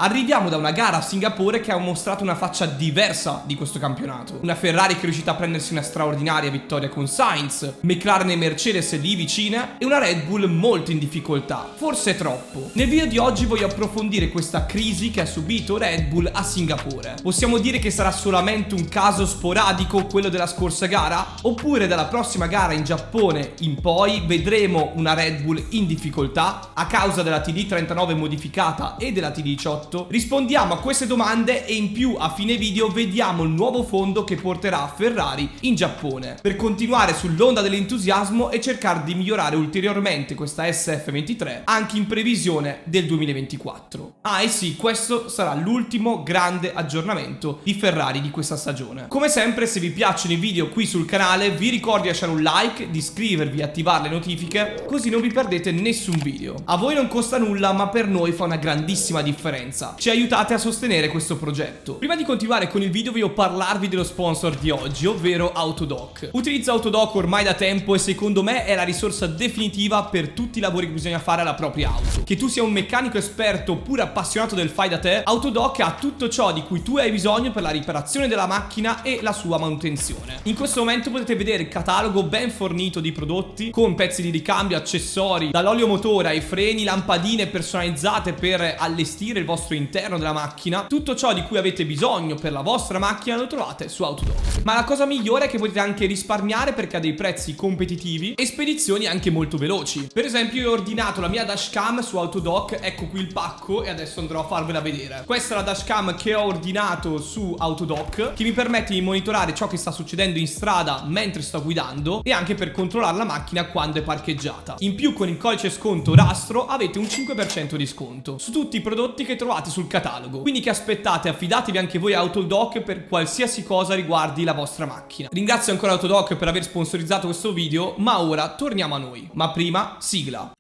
Arriviamo da una gara a Singapore che ha mostrato una faccia diversa di questo campionato. Una Ferrari che è riuscita a prendersi una straordinaria vittoria con Sainz, McLaren e Mercedes lì vicine e una Red Bull molto in difficoltà, forse troppo. Nel video di oggi voglio approfondire questa crisi che ha subito Red Bull a Singapore. Possiamo dire che sarà solamente un caso sporadico quello della scorsa gara? Oppure dalla prossima gara in Giappone in poi vedremo una Red Bull in difficoltà a causa della TD39 modificata e della TD18? Rispondiamo a queste domande e in più a fine video vediamo il nuovo fondo che porterà Ferrari in Giappone per continuare sull'onda dell'entusiasmo e cercare di migliorare ulteriormente questa SF23 anche in previsione del 2024. Ah e sì, questo sarà l'ultimo grande aggiornamento di Ferrari di questa stagione. Come sempre, se vi piacciono i video qui sul canale vi ricordo di lasciare un like, di iscrivervi e attivare le notifiche così non vi perdete nessun video. A voi non costa nulla ma per noi fa una grandissima differenza. Ci aiutate a sostenere questo progetto. Prima di continuare con il video voglio parlarvi dello sponsor di oggi, ovvero Autodoc. Utilizzo Autodoc ormai da tempo e secondo me è la risorsa definitiva per tutti i lavori che bisogna fare alla propria auto. Che tu sia un meccanico esperto oppure appassionato del fai da te, Autodoc ha tutto ciò di cui tu hai bisogno per la riparazione della macchina e la sua manutenzione. In questo momento potete vedere il catalogo ben fornito di prodotti con pezzi di ricambio, accessori, dall'olio motore ai freni, lampadine personalizzate per allestire il vostro interno della macchina. Tutto ciò di cui avete bisogno per la vostra macchina lo trovate su Autodoc. Ma la cosa migliore è che potete anche risparmiare perché ha dei prezzi competitivi e spedizioni anche molto veloci. Per esempio io ho ordinato la mia dashcam su Autodoc, ecco qui il pacco e adesso andrò a farvela vedere. Questa è la dashcam che ho ordinato su Autodoc, che mi permette di monitorare ciò che sta succedendo in strada mentre sto guidando e anche per controllare la macchina quando è parcheggiata. In più con il codice sconto Rastro avete un 5% di sconto su tutti i prodotti che trovate sul catalogo. Quindi che aspettate? Affidatevi anche voi a Autodoc per qualsiasi cosa riguardi la vostra macchina. Ringrazio ancora Autodoc per aver sponsorizzato questo video, ma ora torniamo a noi. Ma prima, sigla.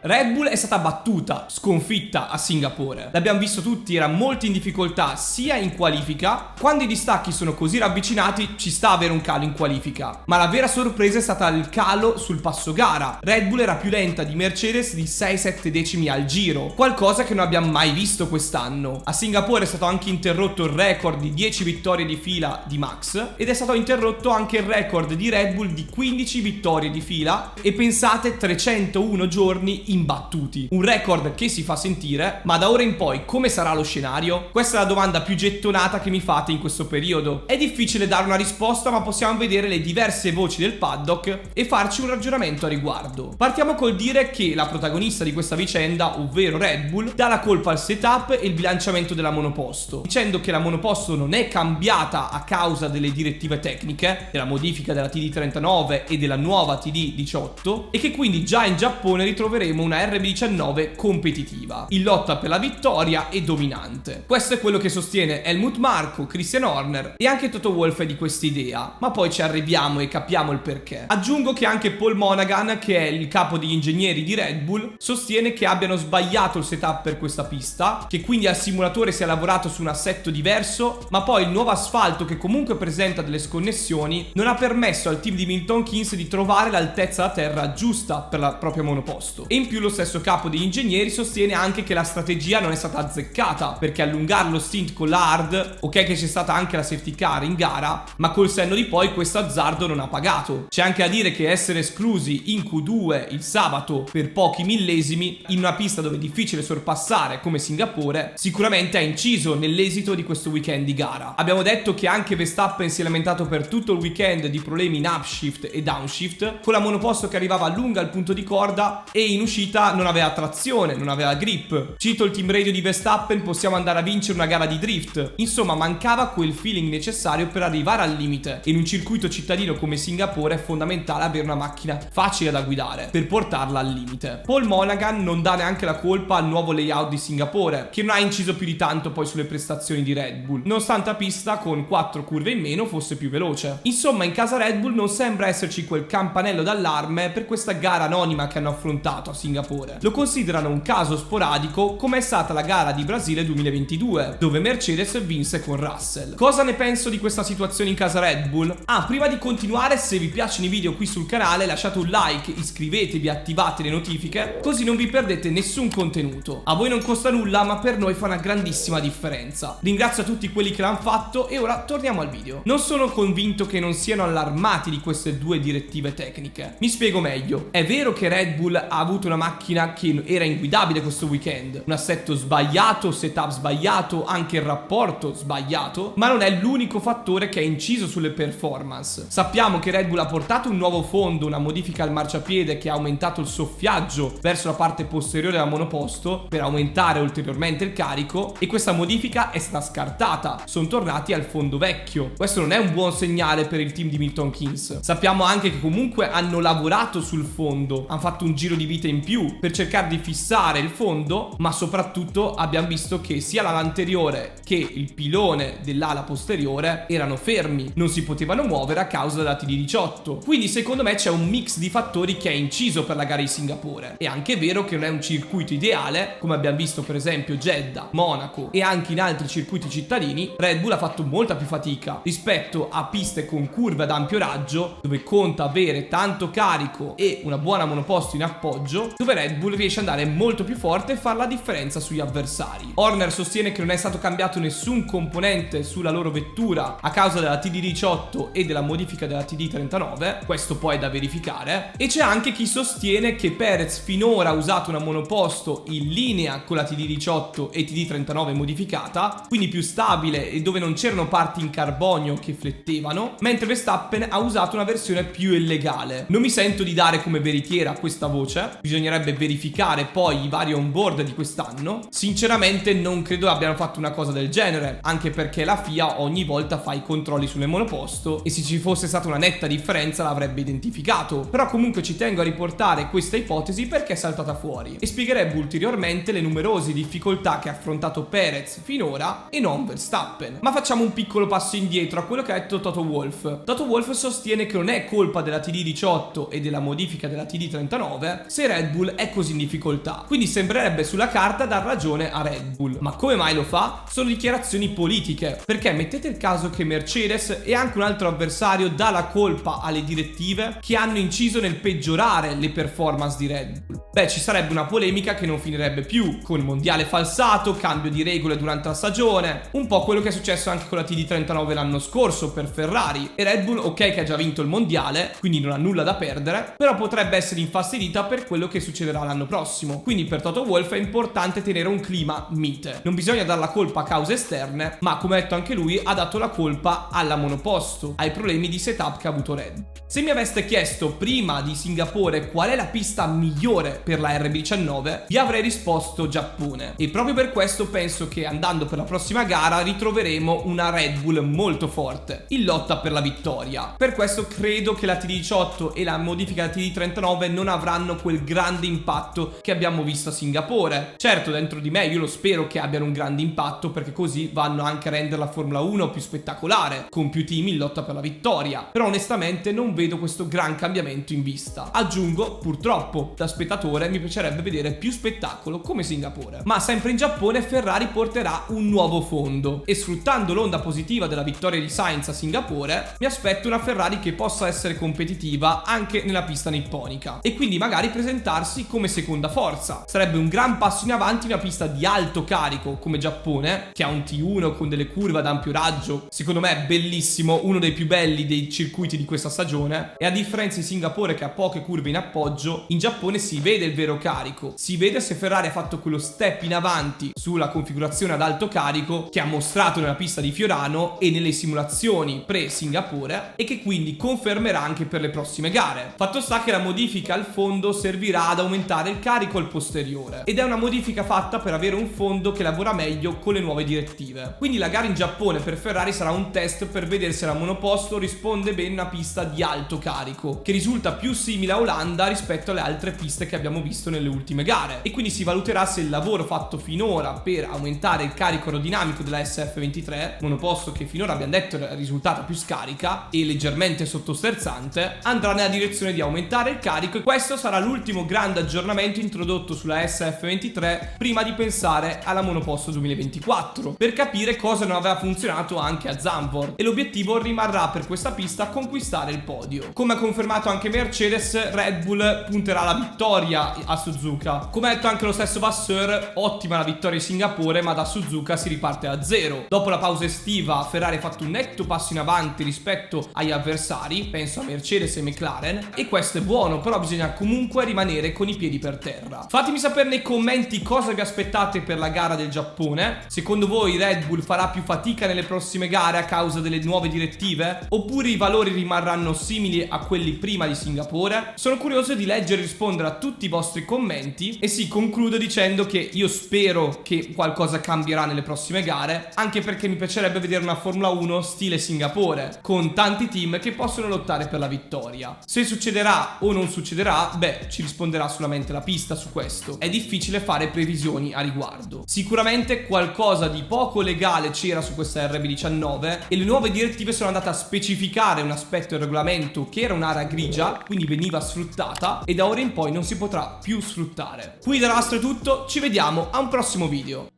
Red Bull è stata battuta, sconfitta a Singapore. L'abbiamo visto tutti, era molto in difficoltà sia in qualifica. Quando i distacchi sono così ravvicinati ci sta ad avere un calo in qualifica. Ma la vera sorpresa è stata il calo sul passo gara. Red Bull era più lenta di Mercedes di 6-7 decimi al giro, qualcosa che non abbiamo mai visto quest'anno. A Singapore è stato anche interrotto il record di 10 vittorie di fila di Max ed è stato interrotto anche il record di Red Bull di 15 vittorie di fila e pensate 301 giorni imbattuti, un record che si fa sentire. Ma da ora in poi come sarà lo scenario? Questa è la domanda più gettonata che mi fate in questo periodo. È difficile dare una risposta ma possiamo vedere le diverse voci del paddock e farci un ragionamento a riguardo. Partiamo col dire che la protagonista di questa vicenda, ovvero Red Bull, dà la colpa al setup e il bilanciamento della monoposto, dicendo che la monoposto non è cambiata a causa delle direttive tecniche, della modifica della TD39 e della nuova TD18 e che quindi già in Giappone ritroveremo una RB19 competitiva, in lotta per la vittoria e dominante. Questo è quello che sostiene Helmut Marko, Christian Horner e anche Toto Wolff è di questa idea, ma poi ci arriviamo e capiamo il perché. Aggiungo che anche Paul Monaghan, che è il capo degli ingegneri di Red Bull, sostiene che abbiano sbagliato il setup per questa pista, che quindi al simulatore si è lavorato su un assetto diverso, ma poi il nuovo asfalto, che comunque presenta delle sconnessioni, non ha permesso al team di Milton Keynes di trovare l'altezza da terra giusta per la propria monoposto. E in più lo stesso capo degli ingegneri sostiene anche che la strategia non è stata azzeccata, perché allungare lo stint con la hard, ok che c'è stata anche la safety car in gara, ma col senno di poi questo azzardo non ha pagato. C'è anche a dire che essere esclusi in Q2 il sabato per pochi millesimi in una pista dove è difficile sorpassare come Singapore sicuramente ha inciso nell'esito di questo weekend di gara. Abbiamo detto che anche Verstappen si è lamentato per tutto il weekend di problemi in upshift e downshift, con la monoposto che arrivava lunga al punto di corda e in uscita non aveva trazione, non aveva grip. Cito il team radio di Verstappen: possiamo andare a vincere una gara di drift. Insomma, mancava quel feeling necessario per arrivare al limite e in un circuito cittadino come Singapore è fondamentale avere una macchina facile da guidare per portarla al limite. Paul Monaghan non dà neanche la colpa al nuovo layout di Singapore, che non ha inciso più di tanto poi sulle prestazioni di Red Bull, nonostante la pista con 4 curve in meno fosse più veloce. Insomma, in casa Red Bull non sembra esserci quel campanello d'allarme per questa gara anonima che hanno affrontato a Singapore Singapore. Lo considerano un caso sporadico, come è stata la gara di Brasile 2022, dove Mercedes vinse con Russell. Cosa ne penso di questa situazione in casa Red Bull? Prima di continuare, se vi piacciono i video qui sul canale lasciate un like, iscrivetevi, attivate le notifiche, così non vi perdete nessun contenuto. A voi non costa nulla, ma per noi fa una grandissima differenza. Ringrazio a tutti quelli che l'hanno fatto e ora torniamo al video. Non sono convinto che non siano allarmati di queste due direttive tecniche. Mi spiego meglio. È vero che Red Bull ha avuto una macchina che era inguidabile questo weekend, un assetto sbagliato, setup sbagliato, anche il rapporto sbagliato, ma non è l'unico fattore che ha inciso sulle performance. Sappiamo che Red Bull ha portato un nuovo fondo, una modifica al marciapiede che ha aumentato il soffiaggio verso la parte posteriore della monoposto per aumentare ulteriormente il carico, e questa modifica è stata scartata. Sono tornati al fondo vecchio. Questo non è un buon segnale per il team di Milton Keynes. Sappiamo anche che comunque hanno lavorato sul fondo, hanno fatto un giro di vite in più per cercare di fissare il fondo, ma soprattutto abbiamo visto che sia l'ala anteriore che il pilone dell'ala posteriore erano fermi, non si potevano muovere a causa della TD18. Quindi secondo me c'è un mix di fattori che ha inciso per la gara di Singapore. È anche vero che non è un circuito ideale, come abbiamo visto per esempio Jeddah, Monaco e anche in altri circuiti cittadini. Red Bull ha fatto molta più fatica rispetto a piste con curve ad ampio raggio, dove conta avere tanto carico e una buona monoposto in appoggio, dove Red Bull riesce ad andare molto più forte e fare la differenza sugli avversari. Horner sostiene che non è stato cambiato nessun componente sulla loro vettura a causa della TD18 e della modifica della TD39, questo poi è da verificare, e c'è anche chi sostiene che Perez finora ha usato una monoposto in linea con la TD18 e TD39 modificata, quindi più stabile e dove non c'erano parti in carbonio che flettevano, mentre Verstappen ha usato una versione più illegale. Non mi sento di dare come veritiera questa voce, bisognerebbe verificare poi i vari onboard di quest'anno. Sinceramente non credo abbiano fatto una cosa del genere, anche perché la FIA ogni volta fa i controlli sulle monoposto e se ci fosse stata una netta differenza l'avrebbe identificato. Però comunque ci tengo a riportare questa ipotesi perché è saltata fuori e spiegherebbe ulteriormente le numerose difficoltà che ha affrontato Perez finora e non Verstappen. Ma facciamo un piccolo passo indietro a quello che ha detto Toto Wolff. Toto Wolff sostiene che non è colpa della TD18 e della modifica della TD39 se Red Bull è così in difficoltà, quindi sembrerebbe sulla carta dar ragione a Red Bull. Ma come mai lo fa? Sono dichiarazioni politiche, perché mettete il caso che Mercedes e anche un altro avversario dà la colpa alle direttive che hanno inciso nel peggiorare le performance di Red Bull. Beh, ci sarebbe una polemica che non finirebbe più, con mondiale falsato, cambio di regole durante la stagione, un po' quello che è successo anche con la TD39 l'anno scorso per Ferrari. E Red Bull, ok che ha già vinto il mondiale, quindi non ha nulla da perdere, però potrebbe essere infastidita per quello che succederà l'anno prossimo. Quindi per Toto Wolff è importante tenere un clima mite. Non bisogna dare la colpa a cause esterne, ma come ha detto anche lui, ha dato la colpa alla monoposto, ai problemi di setup che ha avuto Red Bull. Se mi aveste chiesto prima di Singapore qual è la pista migliore per la RB19, vi avrei risposto Giappone. E proprio per questo penso che andando per la prossima gara ritroveremo una Red Bull molto forte, in lotta per la vittoria. Per questo credo che la TD18 e la modifica della TD39 non avranno quel grande impatto che abbiamo visto a Singapore. Certo, dentro di me io lo spero che abbiano un grande impatto, perché così vanno anche a rendere la Formula 1 più spettacolare, con più team in lotta per la vittoria. Però onestamente non vedo questo gran cambiamento in vista. Aggiungo, purtroppo, da spettatore mi piacerebbe vedere più spettacolo come Singapore. Ma sempre in Giappone Ferrari porterà un nuovo fondo e sfruttando l'onda positiva della vittoria di Sainz a Singapore mi aspetto una Ferrari che possa essere competitiva anche nella pista nipponica e quindi magari presentarsi come seconda forza. Sarebbe un gran passo in avanti in una pista di alto carico come Giappone, che ha un T1 con delle curve ad ampio raggio, secondo me è bellissimo, uno dei più belli dei circuiti di questa stagione, e a differenza di Singapore che ha poche curve in appoggio, in Giappone si vede il vero carico, si vede se Ferrari ha fatto quello step in avanti sulla configurazione ad alto carico che ha mostrato nella pista di Fiorano e nelle simulazioni pre-Singapore e che quindi confermerà anche per le prossime gare. Fatto sta che la modifica al fondo servirà ad aumentare il carico al posteriore ed è una modifica fatta per avere un fondo che lavora meglio con le nuove direttive. Quindi la gara in Giappone per Ferrari sarà un test per vedere se la monoposto risponde bene a una pista di alto carico, che risulta più simile a Olanda rispetto alle altre piste che abbiamo visto nelle ultime gare, e quindi si valuterà se il lavoro fatto finora per aumentare il carico aerodinamico della SF23, monoposto che finora abbiamo detto è risultata più scarica e leggermente sottosterzante, andrà nella direzione di aumentare il carico, e questo sarà l'ultimo grande grande aggiornamento introdotto sulla SF23 prima di pensare alla monoposto 2024, per capire cosa non aveva funzionato anche a Zandvoort, e l'obiettivo rimarrà per questa pista conquistare il podio. Come ha confermato anche Mercedes, Red Bull punterà alla vittoria a Suzuka. Come ha detto anche lo stesso Vasseur, ottima la vittoria in Singapore, ma da Suzuka si riparte da zero. Dopo la pausa estiva Ferrari ha fatto un netto passo in avanti rispetto agli avversari, penso a Mercedes e McLaren, e questo è buono, però bisogna comunque rimanere con i piedi per terra. Fatemi sapere nei commenti cosa vi aspettate per la gara del Giappone. Secondo voi Red Bull farà più fatica nelle prossime gare a causa delle nuove direttive? Oppure i valori rimarranno simili a quelli prima di Singapore? Sono curioso di leggere e rispondere a tutti i vostri commenti. E sì, concludo dicendo che io spero che qualcosa cambierà nelle prossime gare, anche perché mi piacerebbe vedere una Formula 1 stile Singapore, con tanti team che possono lottare per la vittoria. Se succederà o non succederà, beh, ci risponderà solamente la pista su questo. È difficile fare previsioni a riguardo. Sicuramente qualcosa di poco legale c'era su questa RB19 e le nuove direttive sono andate a specificare un aspetto del regolamento che era un'area grigia, quindi veniva sfruttata, e da ora in poi non si potrà più sfruttare. Qui da Rastro è tutto, ci vediamo a un prossimo video.